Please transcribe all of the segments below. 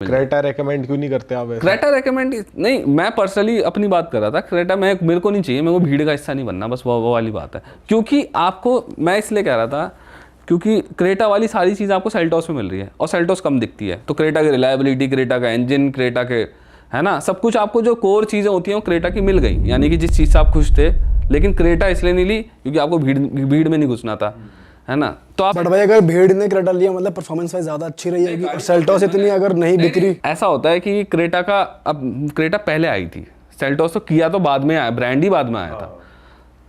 Creta recommend क्यों नहीं करते आप ऐसे? क्रेटा रेकमेंड नहीं, मैं पर्सनली अपनी बात कर रहा था। क्रेटा मेरे को नहीं चाहिए, मेरे को भीड़ का हिस्सा नहीं बनना, बस वो वाली बात है। क्योंकि आपको मैं इसलिए कह रहा था क्योंकि क्रेटा वाली सारी चीज़ आपको सेल्टोस में मिल रही है और सेल्टोस कम दिखती है। तो क्रेटा की रिलायबिलिटी, क्रेटा का इंजन, क्रेटा के है ना सब कुछ, आपको जो कोर चीज़ें होती हैं वो क्रेटा की मिल गई। यानी कि जिस चीज़ से आप खुश थे, लेकिन क्रेटा इसलिए नहीं ली क्योंकि आपको भीड़ में नहीं घुसना था, है ना। तो आप बट भाई अगर भीड़ ने क्रेटा लिया मतलब परफॉर्मेंस वाइज ज्यादा अच्छी रही है और सेल्टोस इतनी अगर नहीं बिक रही। ऐसा होता है कि क्रेटा का, अब क्रेटा पहले आई थी, सेल्टोस तो किया तो बाद में आया, ब्रांड ही बाद में आया था,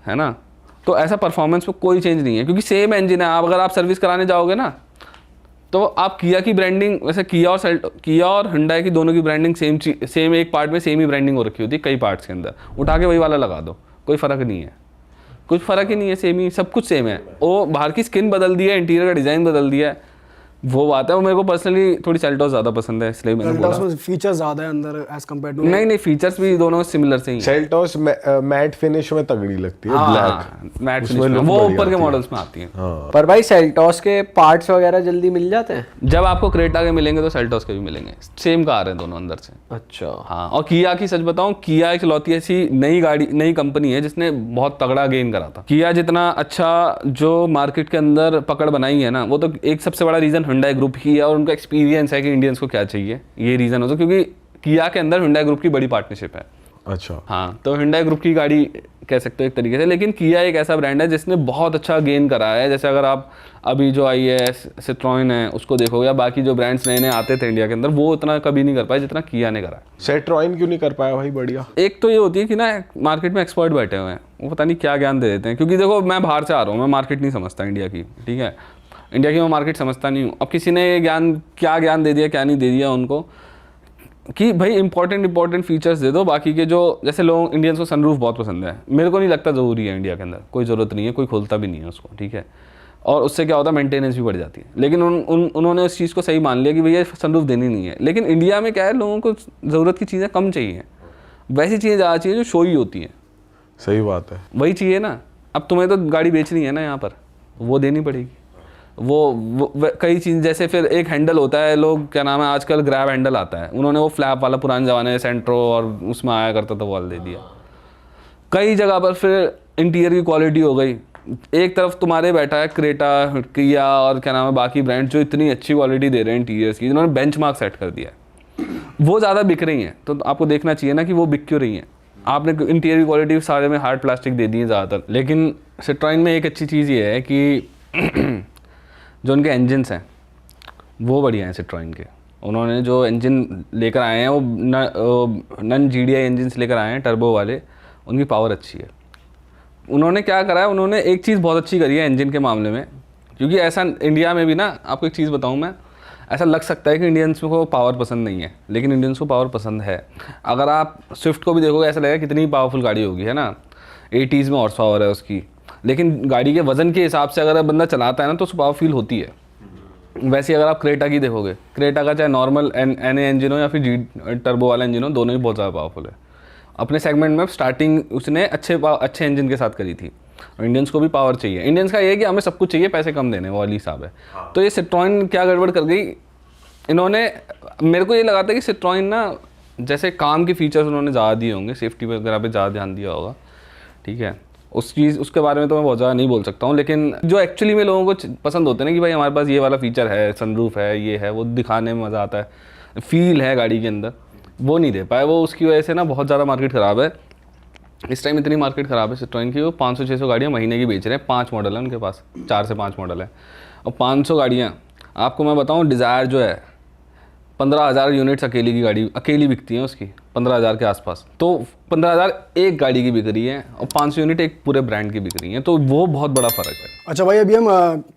है ना। तो ऐसा परफॉर्मेंस में कोई चेंज नहीं है क्योंकि सेम इंजन है। आप अगर आप सर्विस कराने जाओगे ना तो आप किया की ब्रांडिंग, वैसे किया और हुंडई की दोनों की ब्रांडिंग सेम एक पार्ट में सेम ही ब्रांडिंग हो रखी होती है, कई पार्ट्स के अंदर उठा के वही वाला लगा दो, कोई फ़र्क नहीं है, कुछ फ़र्क ही नहीं है, सेम ही सब कुछ सेम है। वो बाहर की स्किन बदल दिया है, इंटीरियर का डिज़ाइन बदल दिया है, वो बात है। वो मेरे को पर्सनली थोड़ी सेल्टोस ज़्यादा पसंद है, इसलिए मैंने बोला। सेल्टोस में फीचर ज्यादा है अंदर एज कंपेयर टू। नहीं, फीचर्स भी दोनों सिमिलर से ही हैं। सेल्टोस मैट फिनिश में तगड़ी लगती है, ब्लैक मैट उसमें फिनिश में, look वो बढ़िया ऊपर के आती है। मॉडल्स में आती है। पर भाई सेल्टोस के पार्ट्स वगैरह जल्दी मिल जाते हैं? जब आपको क्रेटा के मिलेंगे तो सेल्टोस के भी मिलेंगे, सेम कार है दोनों अंदर से। अच्छा। हाँ, और किया की सच बताऊं, किया इकलौती ऐसी नई कंपनी है जिसने बहुत तगड़ा गेन करा था। किया जितना अच्छा जो मार्केट के अंदर पकड़ बनाई है ना, वो तो एक सबसे बड़ा रीजन हुंडई ग्रुप ही है और उनका एक्सपीरियंस है कि इंडियंस को क्या चाहिए, ये रीजन हो तो। क्योंकि किया के अंदर हुंडई ग्रुप की बड़ी पार्टनरशिप है। अच्छा, हाँ, तो हुंडई ग्रुप की गाड़ी कह सकते हो एक तरीके से। लेकिन किया एक ऐसा ब्रांड है जिसने बहुत अच्छा गेन करा है। जैसे अगर आप अभी जो आई है सिट्रोइन है उसको देखोगे, या बाकी जो ब्रांड्स नए आते थे इंडिया के अंदर, वो उतना कभी नहीं कर पाए जितना किया ने करा। सेट्रॉइन क्यों नहीं कर पाया भाई? बढ़िया। एक तो ये होती है कि ना मार्केट में एक्सपर्ट बैठे हुए हैं, वो पता नहीं क्या ज्ञान दे देते हैं। क्योंकि देखो मैं बाहर से आ रहा हूँ, मैं मार्केट नहीं समझता इंडिया की, ठीक है, इंडिया की मैं मार्केट समझता नहीं हूँ। अब किसी ने क्या ज्ञान दे दिया, क्या नहीं दे दिया उनको, कि भाई इंपॉर्टेंट फीचर्स दे दो। बाकी के जो, जैसे लोग इंडियंस को सनरूफ बहुत पसंद है, मेरे को नहीं लगता ज़रूरी है इंडिया के अंदर, कोई ज़रूरत नहीं है, कोई खोलता भी नहीं है उसको, ठीक है। और उससे क्या होता है, मेंटेनेंस भी बढ़ जाती है। लेकिन उन्होंने उस चीज़ को सही मान लिया कि भैया सनरूफ देनी नहीं है। लेकिन इंडिया में क्या है, लोगों को ज़रूरत की चीज़ें कम चाहिए, वैसी चीज़ें ज़्यादा चाहिए जो शो ही होती हैं। सही बात है, वही चाहिए ना। अब तुम्हें तो गाड़ी बेचनी है ना यहाँ पर, वो देनी पड़ेगी। वो कई चीज़, जैसे फिर एक हैंडल होता है, लोग क्या नाम है आजकल ग्रैब हैंडल आता है, उन्होंने वो फ्लैप वाला पुराने ज़माने में सेंट्रो और उसमें आया करता था, वाल दे दिया। कई जगह पर फिर इंटीरियर की क्वालिटी हो गई, एक तरफ तुम्हारे बैठा है क्रेटा, किया और क्या नाम है बाकी ब्रांड जो इतनी अच्छी क्वालिटी दे रहे हैं इंटीरियर्स की, जिन्होंने बेंचमार्क सेट कर दिया है, वो ज़्यादा बिक रही हैं। तो आपको देखना चाहिए ना कि वो बिक क्यों रही हैं। आपने इंटीरियर की क्वालिटी सारे में हार्ड प्लास्टिक दे दी है ज़्यादातर। लेकिन सिट्रोइन में एक अच्छी चीज़ ये है कि जो उनके इंजन्स हैं वो बढ़िया हैं सिट्रोइन के। उन्होंने जो इंजन लेकर आए हैं वो नन GDI इंजन्स लेकर आए हैं, टर्बो वाले, उनकी पावर अच्छी है। उन्होंने क्या करा है, उन्होंने एक चीज़ बहुत अच्छी करी है इंजन के मामले में। क्योंकि ऐसा इंडिया में भी ना, आपको एक चीज़ बताऊँ मैं, ऐसा लग सकता है कि इंडियंस को पावर पसंद नहीं है, लेकिन इंडियंस को पावर पसंद है। अगर आप स्विफ्ट को भी देखोगे ऐसा लगेगा कितनी पावरफुल गाड़ी होगी, है ना, 80s में हॉर्स पावर है उसकी। लेकिन गाड़ी के वजन के हिसाब से अगर बंदा चलाता है ना तो उसको पावर फील होती है। वैसे अगर आप क्रेटा की देखोगे, क्रेटा का चाहे नॉर्मल NA इंजन हो या फिर टर्बो वाला इंजन हो, दोनों ही बहुत ज़्यादा पावरफुल है। अपने सेगमेंट में स्टार्टिंग उसने अच्छे इंजन के साथ करी थी। और इंडियंस को भी पावर चाहिए। इंडियंस का ये है कि हमें सब कुछ चाहिए, पैसे कम देने, वो वाली हिसाब है। तो ये सिट्रोइन क्या गड़बड़ कर गई इन्होंने, मेरे को ये लगा था कि सिट्रोइन ना, जैसे काम के फीचर्स उन्होंने ज़्यादा दिए होंगे, सेफ्टी वगैरह पे ज़्यादा ध्यान दिया होगा, ठीक है, उसके बारे में तो मैं बहुत ज़्यादा नहीं बोल सकता हूँ। लेकिन जो एक्चुअली में लोगों को पसंद होते हैं ना कि भाई हमारे पास ये वाला फीचर है, सनरूफ है, ये है, वो दिखाने में मज़ा आता है, फील है गाड़ी के अंदर, वो नहीं दे पाए। वो उसकी वजह से ना बहुत ज़्यादा मार्केट ख़राब है इस टाइम। इतनी मार्केट ख़राब है सिट्रोइन की, वो 500-600 गाड़ियाँ महीने की बेच रहे हैं। 5 मॉडल है उनके पास, 4 से 5 मॉडल है। और 500 गाड़ियाँ, आपको मैं बताऊँ, डिज़ायर जो है 15,000 यूनिट्स अकेली बिकती हैं उसकी, 15,000 के आसपास। तो 15,000 एक गाड़ी की बिक रही है और 500 यूनिट एक पूरे ब्रांड की बिक रही है, तो वो बहुत बड़ा फ़र्क है। अच्छा भाई, अभी हम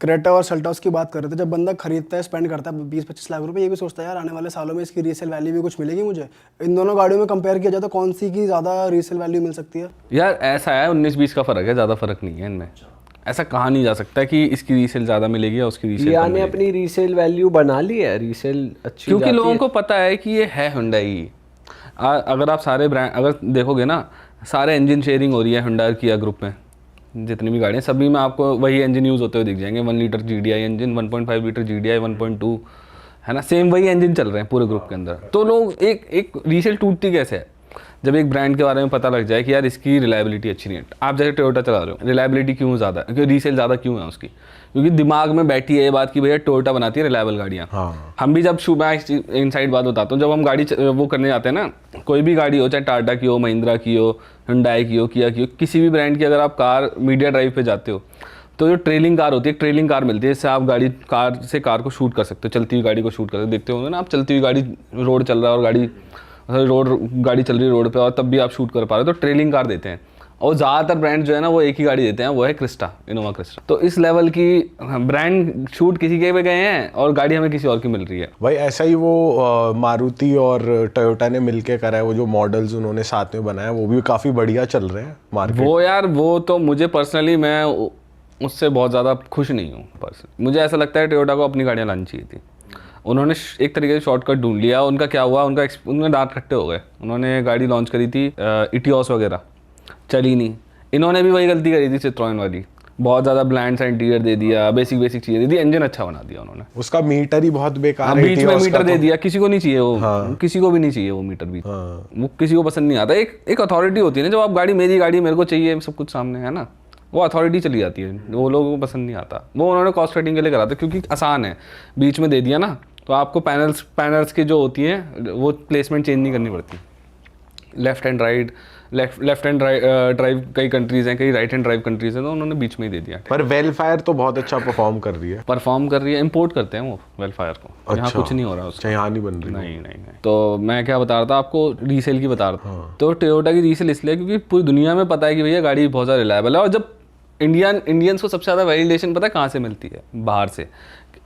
क्रेटा और सेल्टोस की बात कर रहे थे। जब बंदा खरीदता है, स्पेंड करता है 20-25 लाख रुपए, ये भी सोचता है यार आने वाले सालों में इसकी रीसेल वैल्यू भी कुछ मिलेगी मुझे। इन दोनों गाड़ियों में कंपेयर किया जाए तो कौन सी की ज़्यादा रीसेल वैल्यू मिल सकती है? यार ऐसा है, 19-20 का फ़र्क है, ज़्यादा फ़र्क नहीं है इनमें। ऐसा कहा नहीं जा सकता कि इसकी रीसेल ज़्यादा मिलेगी या उसकी रीसेल किया ने अपनी रीसेल वैल्यू बना ली है, रीसेल अच्छी, क्योंकि लोगों को पता है कि ये है हुंडई। अगर आप सारे ब्रांड अगर देखोगे ना, सारे इंजन शेयरिंग हो रही है हुंडई और किया ग्रुप में। जितनी भी गाड़ियाँ, सभी में आपको वही इंजन यूज़ होते हुए दिख जाएंगे। 1 litre GDI engine, 1.5 litre GDI, 1.2, है ना, सेम वही इंजन चल रहे हैं पूरे ग्रुप के अंदर। तो लोग एक रीसेल टूटती कैसे है, जब एक ब्रांड के बारे में पता लग जाए कि यार इसकी रिलायबिलिटी अच्छी नहीं है। आप जैसे टोयोटा चला रहे हो, रिलायबिलिटी क्यों ज़्यादा है, क्योंकि रीसेल ज़्यादा क्यों है उसकी, क्योंकि दिमाग में बैठी है ये बात कि भैया टोयोटा बनाती है रिलायबल गाड़ियाँ। हाँ। हम भी जब इनसाइड बात बताता हूँ, जब हम गाड़ी वो करने जाते हैं ना, कोई भी गाड़ी हो, चाहे टाटा की हो, महिंद्रा की हो, हुंडई की हो, किया की हो, किसी भी ब्रांड की अगर आप कार मीडिया ड्राइव पे जाते हो तो जो ट्रेलिंग कार होती है, ट्रेलिंग कार मिलती है, इससे आप कार को शूट कर सकते हो, चलती हुई गाड़ी को शूट कर सकते हो। देखते होंगे ना आप, चलती हुई गाड़ी, रोड चल रहा है और गाड़ी चल रही है रोड पे और तब भी आप शूट कर पा रहे हो, तो ट्रेलिंग कार देते हैं। और ज़्यादातर ब्रांड जो है ना वो एक ही गाड़ी देते हैं, वो है क्रिस्टा, इनोवा क्रिस्टा। तो इस लेवल की ब्रांड शूट किसी के पे गए हैं और गाड़ी हमें किसी और की मिल रही है। भाई ऐसा ही वो मारुति और टोयोटा ने मिलके करा है, वो जो मॉडल्स उन्होंने साथ में बनाया वो भी काफ़ी बढ़िया चल रहे हैं मार्केट। वो यार, वो तो मुझे पर्सनली, मैं उससे बहुत ज़्यादा खुश नहीं हूँ पर्सनली। मुझे ऐसा लगता है टोयोटा को अपनी गाड़ियाँ लानी चाहिए थी। उन्होंने एक तरीके से शॉर्टकट ढूंढ लिया। उनका क्या हुआ, उनमें दांत खट्टे हो गए। उन्होंने गाड़ी लॉन्च करी थी इटियोस वगैरह, चली नहीं। इन्होंने भी वही गलती करी थी सिट्रोएन वाली, बहुत ज़्यादा ब्लैंड सा इंटीरियर दे दिया, बेसिक चीज़ें दे दी, इंजन अच्छा बना दिया उन्होंने, उसका मीटर ही बहुत बेकार है। बीच में मीटर दे तो। दिया, किसी को नहीं चाहिए वो, किसी को भी नहीं चाहिए वो मीटर भी, वो किसी को पसंद नहीं आता। एक अथॉरिटी होती है ना, जब आप गाड़ी, मेरी गाड़ी मेरे को चाहिए, सब कुछ सामने है ना, वो अथॉरिटी चली जाती है, वो लोगों को पसंद नहीं आता। वो उन्होंने कॉस्ट कटिंग के लिए करा था, क्योंकि आसान है, बीच में दे दिया ना, तो आपको पैनल्स की जो होती हैं वो प्लेसमेंट चेंज नहीं करनी पड़ती। लेफ्ट हैंड ड्राइव कई कंट्रीज हैं, कई राइट हैंड ड्राइव कंट्रीज हैं, तो उन्होंने बीच में ही दे दिया। पर वेलफायर तो बहुत अच्छा परफॉर्म कर रही है। इंपोर्ट करते हैं वो वेलफायर को, यहाँ कुछ नहीं हो रहा उसका। यहाँ नहीं बन रही। नहीं। तो मैं क्या बता रहा था आपको, रीसेल की बता रहा था। तो टोयोटा की रीसेल इसलिए क्योंकि पूरी दुनिया में पता है कि भैया गाड़ी बहुत ज़्यादा रिलायबल है। और जब इंडियंस को सबसे ज़्यादा वैलिडेशन पता है कहाँ से मिलती है, बाहर से।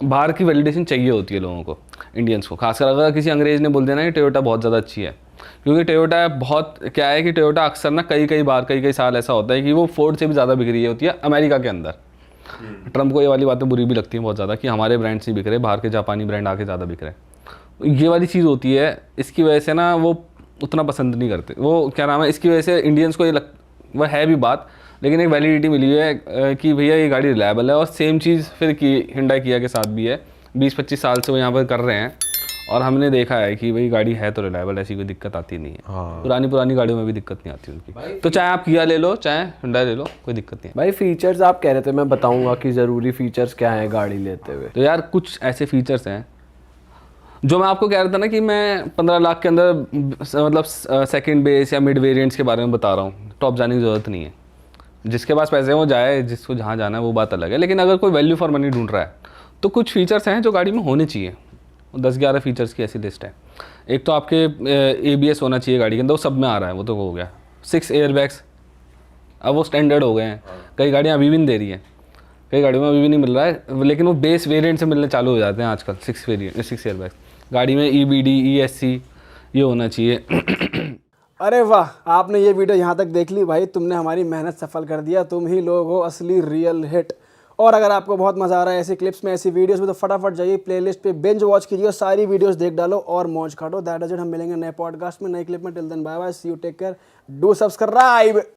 बाहर की वैलिडेशन चाहिए होती है लोगों को, इंडियंस को खासकर। अगर किसी अंग्रेज ने बोल देना कि टोयोटा बहुत ज़्यादा अच्छी है, क्योंकि टोयोटा बहुत क्या है कि टोयोटा अक्सर ना कई साल ऐसा होता है कि वो फोर्ड से भी ज़्यादा बिक रही होती है अमेरिका के अंदर। ट्रम्प को ये वाली बातें बुरी भी लगती हैं बहुत ज़्यादा कि हमारे ब्रांड से बिक रहे, बाहर के जापानी ब्रांड आके ज़्यादा बिक रहे। ये वाली चीज़ होती है, इसकी वजह से ना वो उतना पसंद नहीं करते। वो क्या नाम है, इसकी वजह से इंडियंस को ये वह है भी बात, लेकिन एक वैलिडिटी मिली है कि भैया ये गाड़ी रिलायबल है। और सेम चीज़ फिर हुंडई किया के साथ भी है, 20-25 साल से वो यहाँ पर कर रहे हैं और हमने देखा है कि भाई गाड़ी है तो रिलायबल, ऐसी कोई दिक्कत आती नहीं है। हाँ। पुरानी गाड़ियों में भी दिक्कत नहीं आती उनकी। तो चाहे आप किया ले लो, चाहे हुंडई ले लो, कोई दिक्कत नहीं है। भाई फीचर्स आप कह रहे थे, मैं बताऊंगा कि ज़रूरी फीचर्स क्या हैं गाड़ी लेते हुए। तो यार कुछ ऐसे फीचर्स हैं जो मैं आपको कह रहा था ना कि मैं 15 लाख के अंदर मतलब सेकंड बेस या मिड वेरिएंट्स के बारे में बता रहा हूँ। टॉप जाने की ज़रूरत नहीं है, जिसके पास पैसे हैं वो जाए, जिसको जहाँ जाना है वो बात अलग है। लेकिन अगर कोई वैल्यू फॉर मनी ढूंढ रहा है तो कुछ फीचर्स हैं जो गाड़ी में होने चाहिए। 10-11 फीचर्स की ऐसी लिस्ट है। एक तो आपके ABS होना चाहिए गाड़ी के अंदर, वो सब में आ रहा है, वो तो हो गया। 6 एयरबैग्स अब वो स्टैंडर्ड हो गए हैं, कई गाड़ियाँ अभी भी नहीं दे रही हैं, कई गाड़ियों में अभी भी नहीं मिल रहा है, लेकिन वो बेस वेरिएंट से मिलने चालू हो जाते हैं आजकल। 6 एयरबैग्स गाड़ी में, EBD ESC ये होना चाहिए। अरे वाह, आपने ये वीडियो यहाँ तक देख ली भाई, तुमने हमारी मेहनत सफल कर दिया। तुम ही लोग हो असली रियल हिट। और अगर आपको बहुत मज़ा आ रहा है ऐसी क्लिप्स में, ऐसी वीडियोस में, तो फटाफट जाइए प्लेलिस्ट पे बिंज वॉच कीजिए, सारी वीडियोस देख डालो और मौज काटो। That is it. हम मिलेंगे नए पॉडकास्ट में, नए क्लिप में। Till then bye bye, see you, take care, do subscribe.